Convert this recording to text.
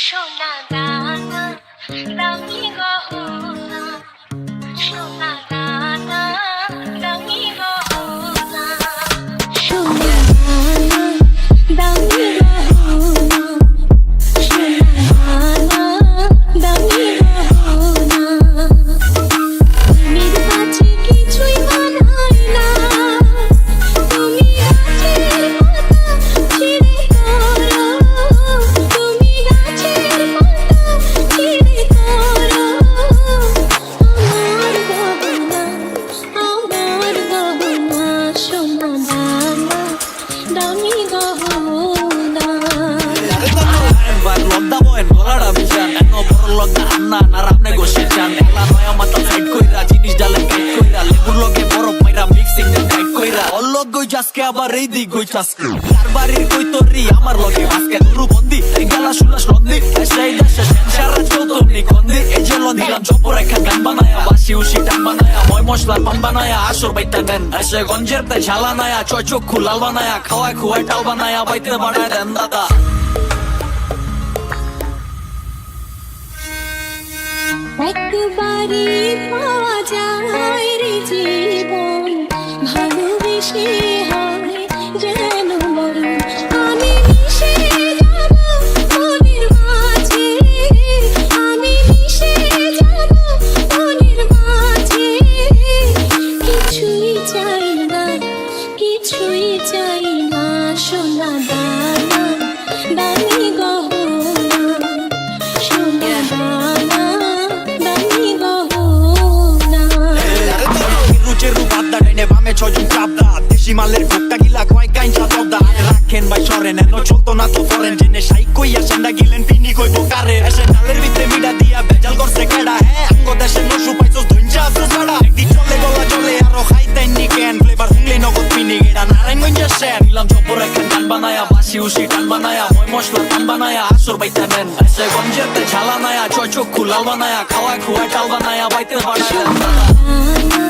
সোনা দানা দামি গহনা সোনা দানা দামি গহনা সোনা দানা দামি গহনা সোনা দানা দামি গহনা তুমি কাছে কিছুই মানায় না তুমি গাছের পাতা ছিঁড়ে করো তুমি গাছের পাতা ছিঁড়ে করো আমার গহনা সোনা দানা দামি গহনা আবার এই দিক গই চাস্কে কারবারির কই তোরি আমার লগে আজকে নুরু বন্দি এই গেলা শুলা সন্দি এসেই দেশে সারা চৌতনি কন্দি এই যে লন্দিলাম চপর একটা গান বানায়া বাসি উসি টান বানায়া ময় মশলার পান বানায়া আসর বাইতে দেন এসে গঞ্জের তে ঝালা নায়া চয় চক্ষু লাল বানায়া খাওয়ায় খুয়ায় টাল বানায়া বাইতে বানায় দেন দাদা একবারই পাওয়া যায় রে জীবন ভালোবেসে হয় যেন মরণ আমি মিশে যাব মনের মাঝে আমি মিশে যাব মনের মাঝে কিছুই চাই না সোনা দানা দামি গহনা সোনা দানা দামি গহনা রুচেরু বাদ্দা ডাইনে বামে ছয়জন চাপদা দেশি মালের ভুক্তা গিলা কয় কাইঞ্চা চবদা রাখেন ভাই সরেন এনো চলতো না তো ফরেন জেনে সাই কইয়া সেন্ডা গিলেন পিনি কই বোকারে এসে ডালের ভিতরে মিডা দিয়া বেজাল করছে কেডা হ্যাঁ আঙ্গ দেশে নসু পাইছস ধইঞ্চা আসুস বেড়া একদিন চলে গলা চলে আরো খাইতেন নি কেন ফ্লেভার হুংলি নগদ পিনি গেডা নারায়ণগঞ্জে শের নিলাম চপর একটা গান বানায়া বাসি উসি টান বানায়া ময় মশলা টান বানায়া আসর বাইতে দেন এসে গঞ্জের তে ঝালা নায়া চয় চক্ষু লাল বানায়া খাওয়ায় খুয়ায় টাল বানায়া বাইতে বানায় দেন দানা